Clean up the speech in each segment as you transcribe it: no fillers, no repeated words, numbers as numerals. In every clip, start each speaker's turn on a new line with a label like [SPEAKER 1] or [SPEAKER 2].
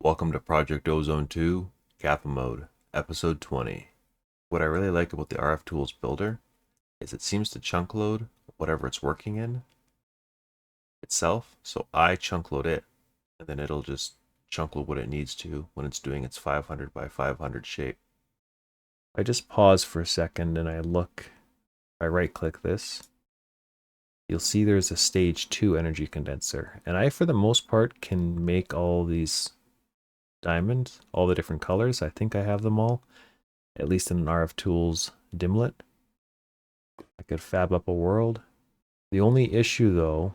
[SPEAKER 1] Welcome to Project Ozone 2, Kappa Mode, Episode 20. What I really like about the RFTools builder is it seems to chunk load whatever it's working in itself, so I chunk load it, and then it'll just chunk load what it needs to when it's doing its 500 by 500 shape. I just pause for a second and I right click this, you'll see there's a stage 2 energy condenser, and I for the most part can make all these diamonds, all the different colors. I think I have them all, at least in an RFTools dimlet. I could fab up a world. The only issue though,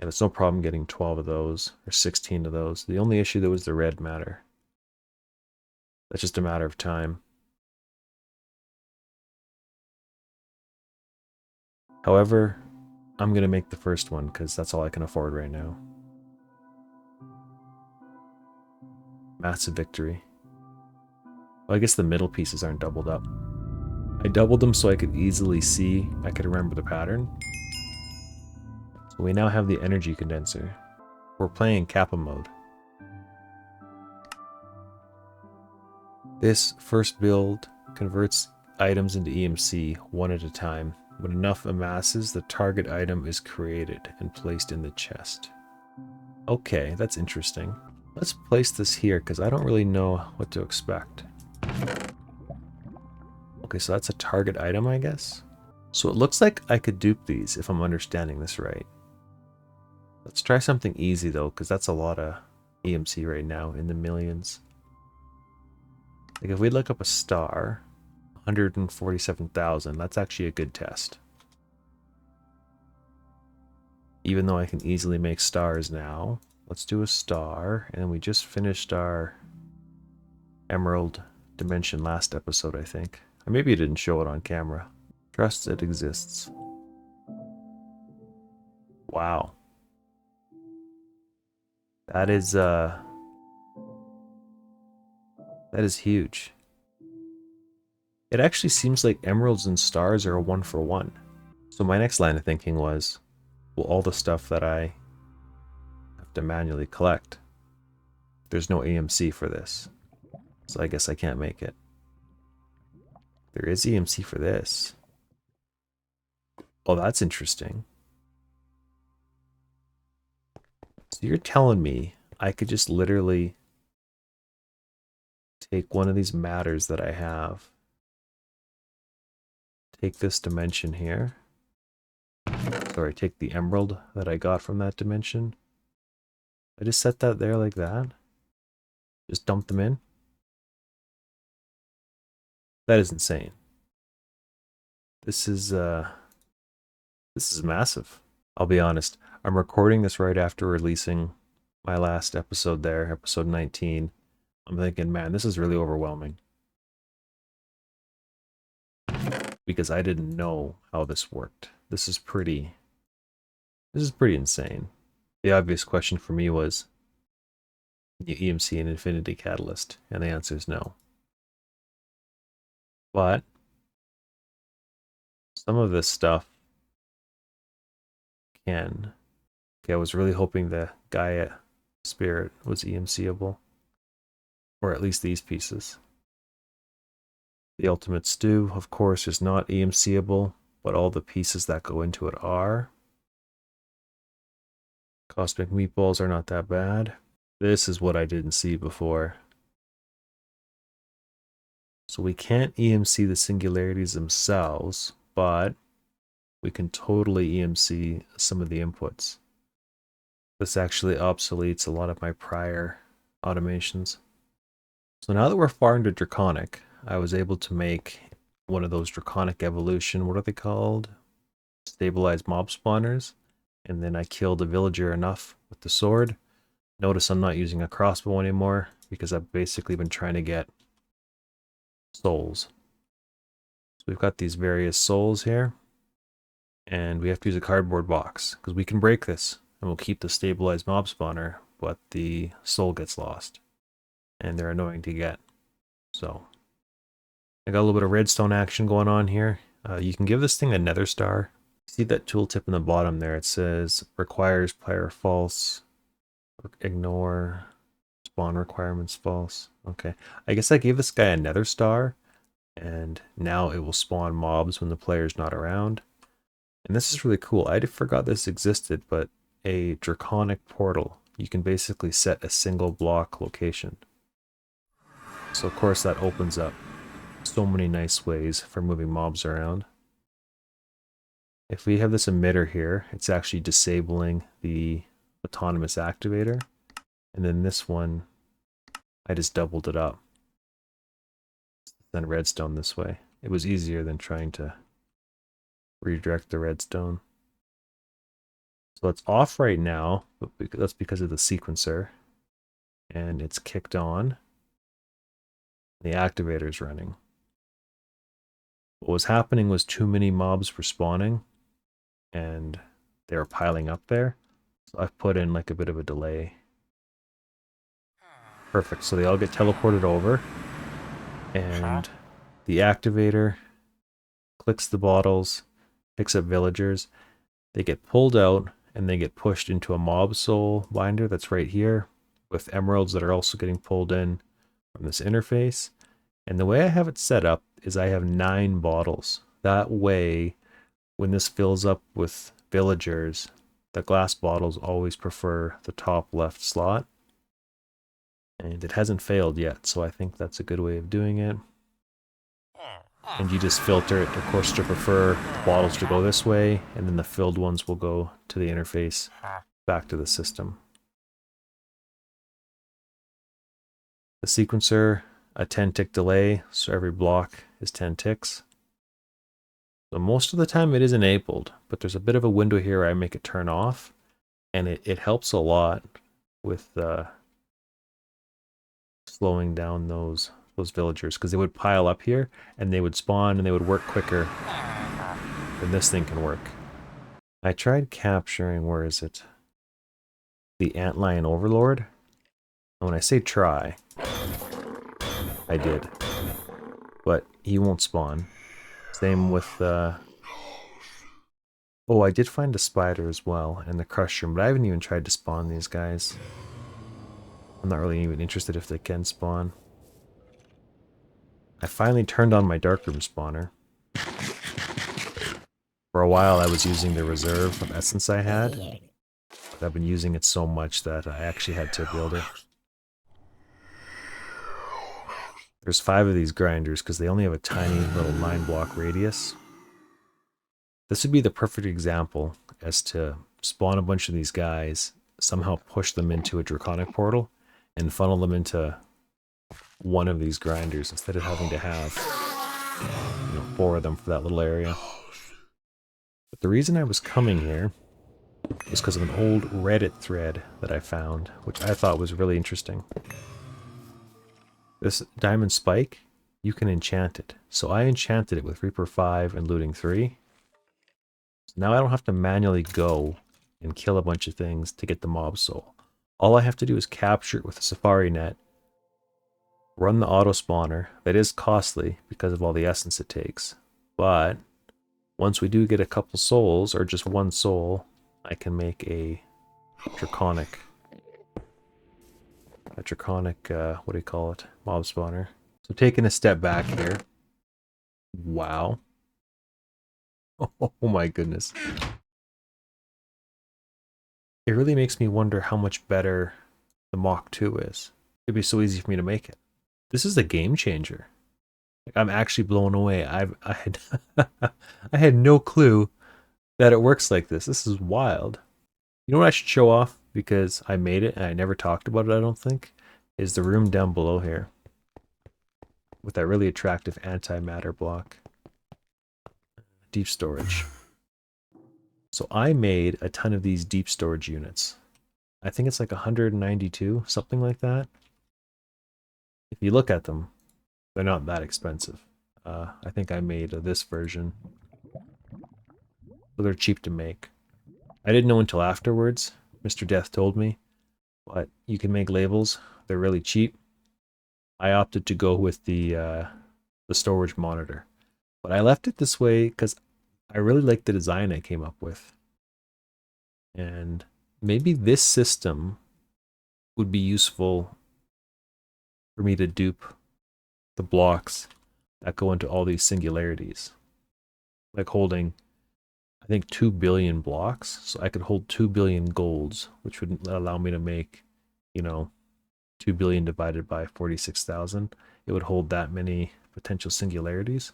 [SPEAKER 1] and it's no problem getting 12 of those or 16 of those. The only issue though was the red matter. That's just a matter of time. However, I'm gonna make the first one because that's all I can afford right now. Massive victory. Well, I guess the middle pieces aren't doubled up. I doubled them so I could easily see, I could remember the pattern. So we now have the energy condenser. We're playing Kappa mode. This first build converts items into EMC one at a time. When enough amasses, the target item is created and placed in the chest. Okay, that's interesting. Let's place this here because I don't really know what to expect. Okay, so that's a target item, I guess. So it looks like I could dupe these if I'm understanding this right. Let's try something easy though, because that's a lot of EMC right now, in the millions. Like if we look up a star, 147,000, that's actually a good test. Even though I can easily make stars now, let's do a star, and we just finished our emerald dimension last episode, I think. Or maybe it didn't show it on camera. Trust it exists. Wow. That is huge. It actually seems like emeralds and stars are a 1-for-1. So my next line of thinking was, well, all the stuff that I have to manually collect, there's no EMC for this. So I guess I can't make it. There is EMC for this. Oh, that's interesting. So you're telling me I could just literally take one of these matters that I have, take this dimension here, sorry, take the emerald that I got from that dimension. I just set that there like that. Just dump them in. That is insane. This is massive. I'll be honest. I'm recording this right after releasing my last episode there, episode 19. I'm thinking, man, this is really overwhelming. Because I didn't know how this worked. This is pretty insane. The obvious question for me was, can you EMC an infinity catalyst? And the answer is no. But some of this stuff can. Okay, I was really hoping the Gaia spirit was EMC'able. Or at least these pieces. The ultimate stew, of course, is not EMC'able, but all the pieces that go into it are. Cosmic meatballs are not that bad. This is what I didn't see before. So we can't EMC the singularities themselves, but we can totally EMC some of the inputs. This actually obsoletes a lot of my prior automations. So now that we're far into Draconic, I was able to make one of those Draconic evolution, what are they called? Stabilized mob spawners. And then I killed a villager enough with the sword. Notice I'm not using a crossbow anymore because I've basically been trying to get souls. So we've got these various souls here. And we have to use a cardboard box because we can break this and we'll keep the stabilized mob spawner, but the soul gets lost. And they're annoying to get. So I got a little bit of redstone action going on here. You can give this thing a nether star. See that tooltip in the bottom there? It says requires player false. Ignore. Spawn requirements false. Okay. I guess I gave this guy another star, and now it will spawn mobs when the player's not around. And this is really cool. I forgot this existed, but a draconic portal. You can basically set a single block location. So of course that opens up so many nice ways for moving mobs around. If we have this emitter here, it's actually disabling the autonomous activator. And then this one, I just doubled it up. Then redstone this way. It was easier than trying to redirect the redstone. So it's off right now, but that's because of the sequencer. And it's kicked on. The activator is running. What was happening was too many mobs were spawning, and they were piling up there. So I've put in like a bit of a delay. Perfect, so they all get teleported over, and the activator clicks the bottles, picks up villagers, they get pulled out, and they get pushed into a mob soul binder that's right here, with emeralds that are also getting pulled in from this interface. And the way I have it set up is I have 9 bottles. That way, when this fills up with villagers, the glass bottles always prefer the top left slot. And it hasn't failed yet, so I think that's a good way of doing it. And you just filter it, of course, to prefer the bottles to go this way, and then the filled ones will go to the interface back to the system. The sequencer, a 10-tick delay, so every block is 10 ticks. So most of the time it is enabled, but there's a bit of a window here where I make it turn off, and it helps a lot with slowing down those villagers, because they would pile up here and they would spawn and they would work quicker than this thing can work. I tried capturing, where is it? The antlion overlord. And when I say try, I did. But he won't spawn. Same with oh, I did find a spider as well in the crush room, but I haven't even tried to spawn these guys. I'm not really even interested if they can spawn. I finally turned on my darkroom spawner. For a while I was using the reserve of essence I had, but I've been using it so much that I actually had to build it. There's 5 of these grinders because they only have a tiny little 9-block radius. This would be the perfect example as to spawn a bunch of these guys, somehow push them into a draconic portal, and funnel them into one of these grinders instead of having to have 4 of them for that little area. But the reason I was coming here was because of an old Reddit thread that I found, which I thought was really interesting. This diamond spike, you can enchant it. So I enchanted it with Reaper 5 and Looting 3. So now I don't have to manually go and kill a bunch of things to get the mob soul. All I have to do is capture it with a safari net, run the auto spawner. That is costly because of all the essence it takes. But once we do get a couple souls, or just 1 soul, I can make a draconic, what do you call it? Mob spawner. So taking a step back here. Wow. Oh my goodness. It really makes me wonder how much better the Mach 2 is. It'd be so easy for me to make it. This is a game changer. Like, I'm actually blown away. I had I had no clue that it works like this. This is wild. You know what I should show off, because I made it and I never talked about it, I don't think, is the room down below here with that really attractive antimatter block. Deep storage. So I made a ton of these deep storage units. I think it's like 192, something like that. If you look at them, they're not that expensive. I think I made this version. So they're cheap to make. I didn't know until afterwards. Mr. Death told me. But you can make labels. They're really cheap. I opted to go with the storage monitor. But I left it this way because I really like the design I came up with. And maybe this system would be useful for me to dupe the blocks that go into all these singularities. Like holding, I think 2 billion blocks. So I could hold 2 billion golds, which would allow me to make, 2 billion divided by 46,000. It would hold that many potential singularities.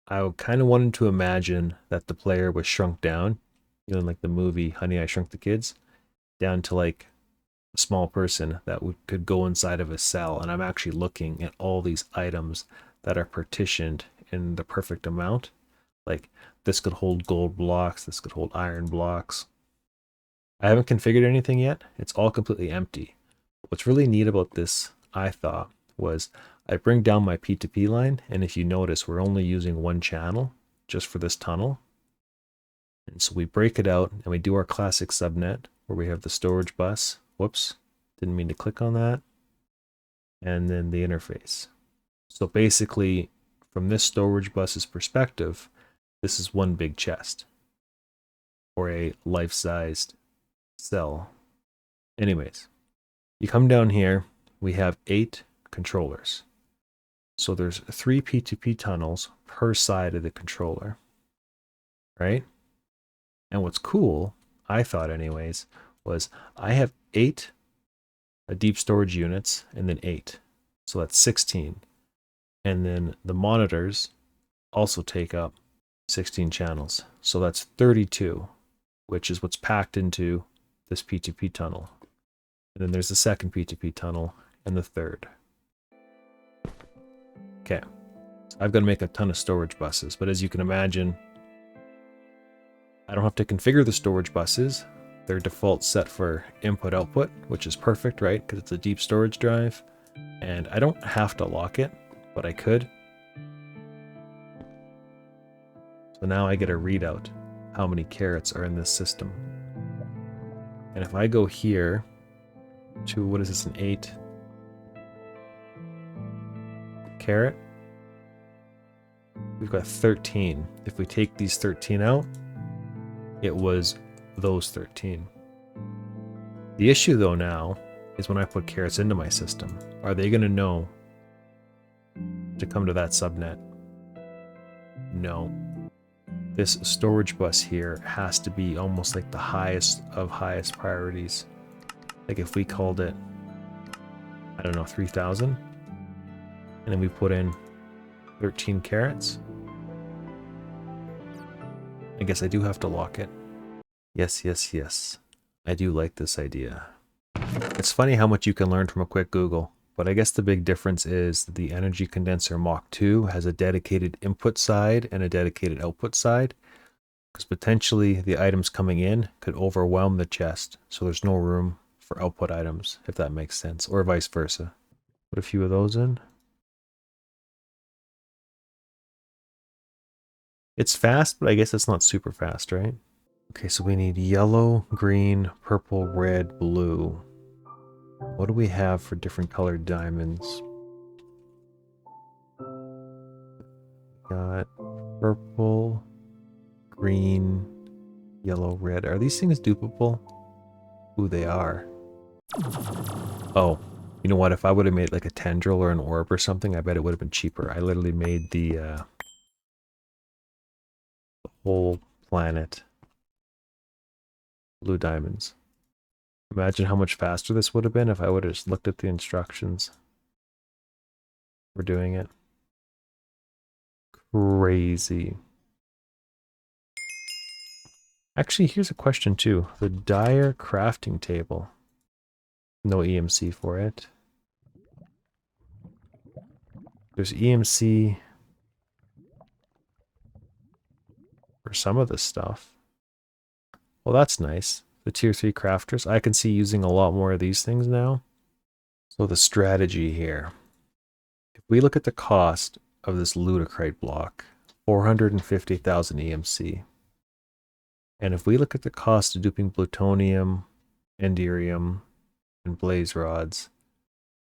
[SPEAKER 1] I kind of wanted to imagine that the player was shrunk down, like the movie Honey, I Shrunk the Kids, down to like a small person that could go inside of a cell. And I'm actually looking at all these items that are partitioned in the perfect amount. Like this could hold gold blocks, this could hold iron blocks. I haven't configured anything yet. It's all completely empty. What's really neat about this, I thought, was I bring down my P2P line, and if you notice, we're only using one channel just for this tunnel. And so we break it out and we do our classic subnet where we have the storage bus. Whoops, didn't mean to click on that. And then the interface. So basically, from this storage bus's perspective, this is one big chest or a life-sized cell. Anyways, you come down here, we have 8 controllers. So there's 3 P2P tunnels per side of the controller, right? And what's cool, I thought anyways, was I have 8 deep storage units and then 8. So that's 16. And then the monitors also take up 16 channels. So that's 32, which is what's packed into this P2P tunnel. And then there's the second P2P tunnel and the third. Okay, so I've got to make a ton of storage buses, but as you can imagine, I don't have to configure the storage buses. They're default set for input output, which is perfect, right? Because it's a deep storage drive. And I don't have to lock it, but I could. So now I get a readout how many carats are in this system. And if I go here to, what is this, an 8 carat? We've got 13. If we take these 13 out, it was those 13. The issue though now is when I put carats into my system, are they going to know to come to that subnet? No. This storage bus here has to be almost like the highest of highest priorities. Like if we called it, I don't know, 3,000, and then we put in 13 carats, I guess I do have to lock it. Yes, yes, yes. I do like this idea. It's funny how much you can learn from a quick Google, but I guess the big difference is that the Energy Condenser MK2 has a dedicated input side and a dedicated output side, because potentially the items coming in could overwhelm the chest, so there's no room for output items, if that makes sense, or vice versa. Put a few of those in. It's fast, but I guess it's not super fast, right? Okay, so we need yellow, green, purple, red, blue. What do we have for different colored diamonds? Got purple, green, yellow, red. Are these things dupable? Ooh, they are. Oh, you know what? If I would have made like a tendril or an orb or something, I bet it would have been cheaper. I literally made the whole planet blue diamonds. Imagine how much faster this would have been if I would have just looked at the instructions for doing it. Crazy. Actually, here's a question too. The Dire crafting table. No EMC for it. There's EMC for some of this stuff. Well, that's nice. The tier 3 crafters. I can see using a lot more of these things now. So the strategy here. If we look at the cost of this Ludicrite block, 450,000 EMC. And if we look at the cost of duping plutonium, enderium, and blaze rods,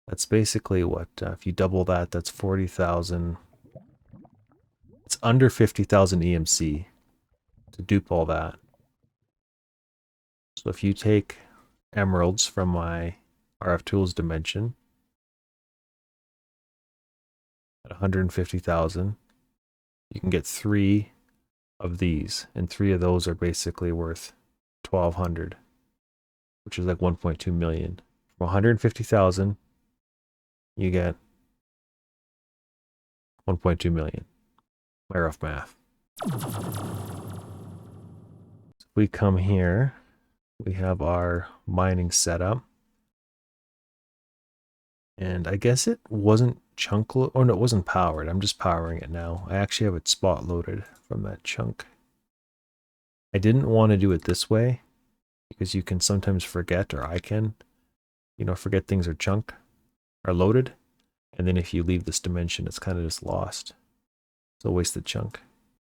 [SPEAKER 1] that's basically what, if you double that, that's 40,000. It's under 50,000 EMC to dupe all that. So if you take emeralds from my RFTools dimension, at 150,000. You can get 3 of these, and 3 of those are basically worth 1,200, which is like 1.2 million. From 150,000, you get 1.2 million. My rough math. So we come here, we have our mining setup. And I guess it wasn't chunk oh no, it wasn't powered. I'm just powering it now. I actually have it spot loaded from that chunk. I didn't want to do it this way because you can sometimes forget, or I can, forget things are loaded. And then if you leave this dimension, it's kind of just lost. It's a wasted chunk.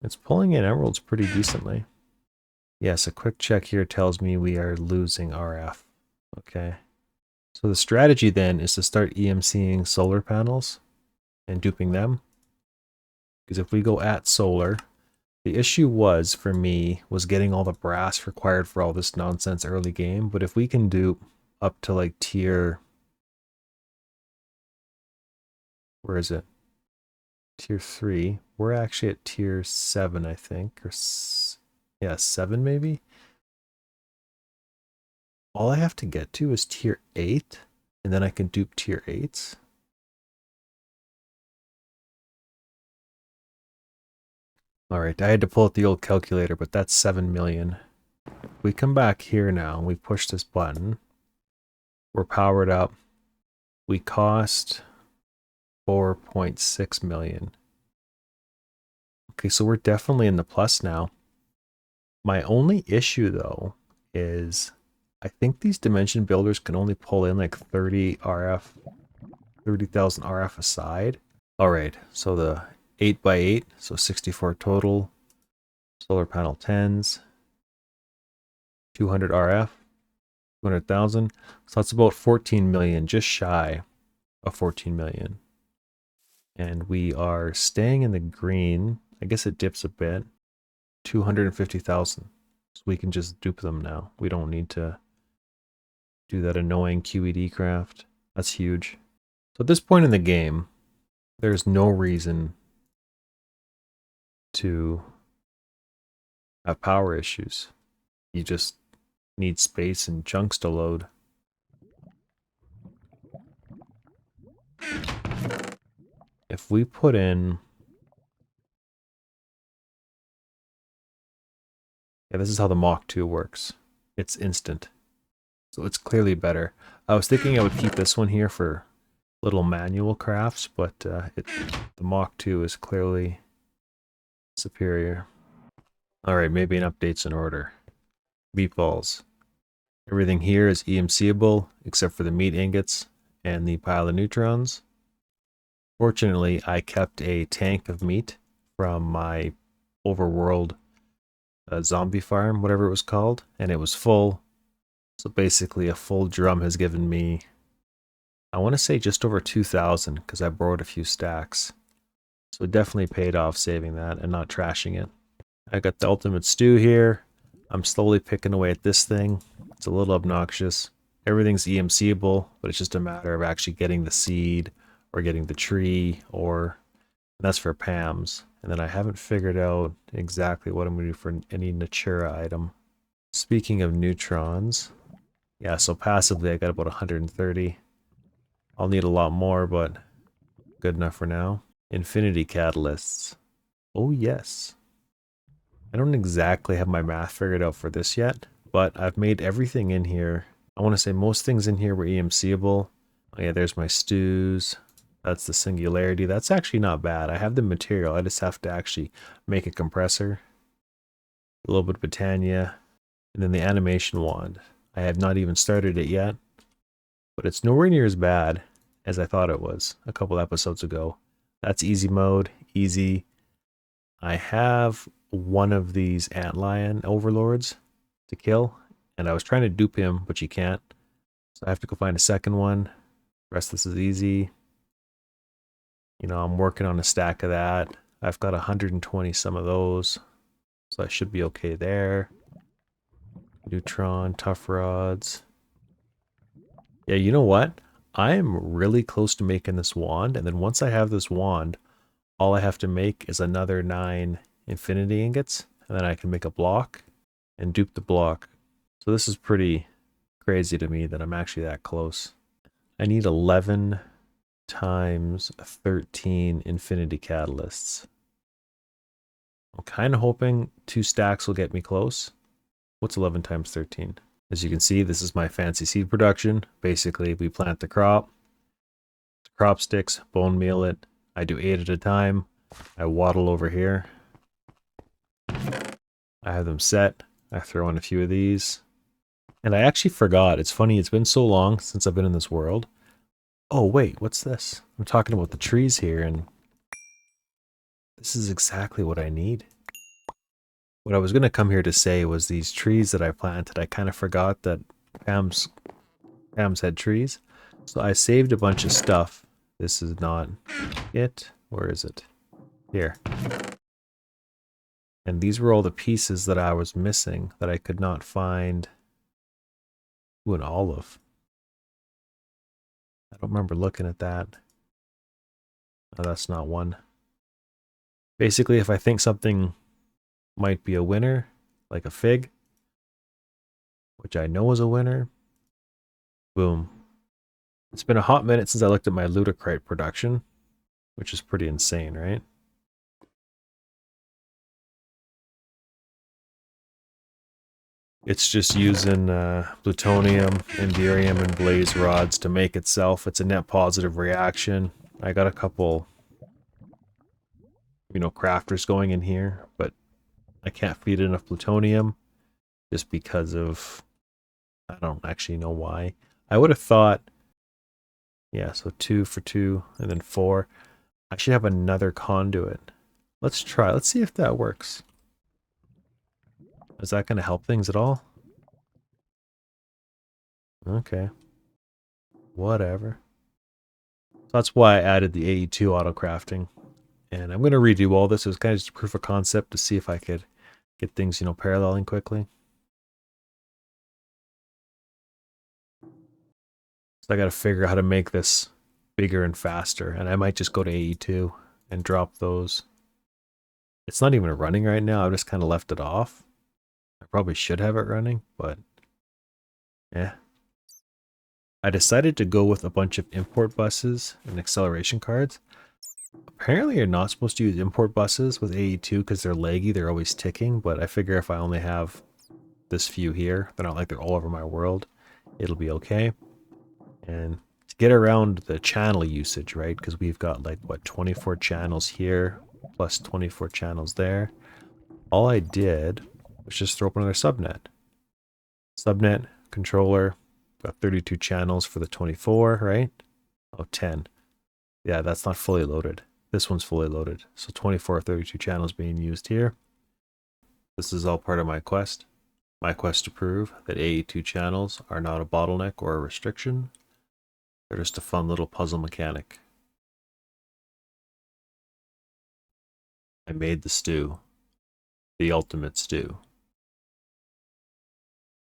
[SPEAKER 1] It's pulling in emeralds pretty decently. Yes, a quick check here tells me we are losing RF. Okay. So the strategy then is to start EMCing solar panels and duping them. Because if we go at solar, the issue was, for me, was getting all the brass required for all this nonsense early game. But if we can dupe up to like tier... Where is it? Tier 3. We're actually at tier 7, I think. Or yeah, 7 maybe? All I have to get to is tier 8, and then I can dupe tier 8s. Alright, I had to pull out the old calculator, but that's 7 million. We come back here now, and we push this button. We're powered up. We cost 4.6 million. Okay, so we're definitely in the plus now. My only issue, though, is I think these dimension builders can only pull in like 30,000 RF aside. All right, so the 8x8, so 64 total. Solar panel 10s. 200 RF. 200,000. So that's about 14 million, just shy of 14 million. And we are staying in the green. I guess it dips a bit. 250,000. So we can just dupe them now. We don't need to do that annoying QED craft. That's huge. So at this point in the game, there's no reason to have power issues. You just need space and chunks to load. If we put in... Yeah, this is how the Mach 2 works. It's instant. So it's clearly better. I was thinking I would keep this one here for little manual crafts, but the Mach 2 is clearly superior. Alright, maybe an update's in order. Meatballs. Everything here is EMC'able, except for the meat ingots and the pile of neutrons. Fortunately, I kept a tank of meat from my overworld zombie farm, whatever it was called, and it was full. So basically a full drum has given me, I want to say just over 2,000, because I borrowed a few stacks. So it definitely paid off saving that and not trashing it. I got the ultimate stew here. I'm slowly picking away at this thing. It's a little obnoxious. Everything's EMC'able, but it's just a matter of actually getting the seed or getting the tree, or that's for Pam's. And then I haven't figured out exactly what I'm going to do for any Natura item. Speaking of neutrons, yeah, so passively I got about 130. I'll need a lot more, but good enough for now. Infinity catalysts. Oh yes. I don't exactly have my math figured out for this yet, but I've made everything in here. I want to say most things in here were EMC'able. Oh yeah, there's my stews. That's the Singularity. That's actually not bad. I have the material. I just have to actually make a compressor. A little bit of Britannia. And then the animation wand. I have not even started it yet, but it's nowhere near as bad as I thought it was a couple episodes ago. That's easy mode, easy. I have one of these antlion overlords to kill, and I was trying to dupe him, but you can't. So I have to go find a second one. The rest of this is easy. You know, I'm working on a stack of that. I've got 120 some of those, so I should be okay there. Neutron, tough rods. Yeah, you know what? I am really close to making this wand, and then once I have this wand, All I have to make is another 9 infinity ingots, and then I can make a block and dupe the block. So this is pretty crazy to me that I'm actually that close. I need 11 times 13 infinity catalysts. I'm kind of hoping 2 stacks will get me close. What's 11 times 13? As you can see, this is my fancy seed production. Basically, we plant the crop sticks, bone meal it. I do 8 at a time. I waddle over here. I have them set. I throw in a few of these. And I actually forgot. It's funny, it's been so long since I've been in this world. Oh, wait, what's this? I'm talking about the trees here, and this is exactly what I need. What I was going to come here to say was these trees that I planted, I kind of forgot that Pam's had trees. So I saved a bunch of stuff. This is not it. Where is it? Here. And these were all the pieces that I was missing that I could not find. Ooh, an olive. I don't remember looking at that. Oh, that's not one. Basically, if I think something might be a winner, like a fig, which I know is a winner, boom. It's been a hot minute since I looked at my Ludicrite production, which is pretty insane, right? It's just using plutonium, indium, and blaze rods to make itself. It's a net positive reaction. I got a couple, crafters going in here, but I can't feed enough plutonium just because of, I don't actually know why. I would have thought, yeah, so 2 for 2 and then 4. I should have another conduit. Let's try. Let's see if that works. Is that going to help things at all? Okay. Whatever. So that's why I added the AE2 auto crafting. And I'm going to redo all this. It was kind of just a proof of concept to see if I could get things, paralleling quickly. So I got to figure out how to make this bigger and faster. And I might just go to AE2 and drop those. It's not even running right now. I just kind of left it off. I probably should have it running, but yeah. I decided to go with a bunch of import buses and acceleration cards. Apparently you're not supposed to use import buses with AE2 because they're laggy, they're always ticking, but I figure if I only have this few here, they're not like they're all over my world, it'll be okay. And to get around the channel usage, right, because we've got like, what, 24 channels here, plus 24 channels there. All I did was just throw up another subnet. Subnet, controller, got 32 channels for the 24, right? Oh, 10. Yeah, that's not fully loaded. This one's fully loaded. So 24 or 32 channels being used here. This is all part of my quest. My quest to prove that AE2 channels are not a bottleneck or a restriction. They're just a fun little puzzle mechanic. I made the stew. The ultimate stew.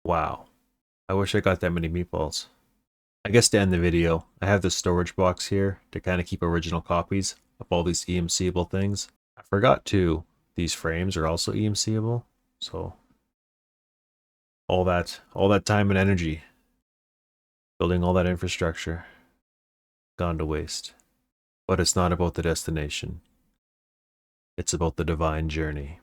[SPEAKER 1] Wow. I wish I got that many meatballs. I guess to end the video, I have this storage box here to kind of keep original copies of all these EMC'able things. I forgot too, these frames are also EMC'able, so all that time and energy building all that infrastructure gone to waste. But it's not about the destination. It's about the divine journey.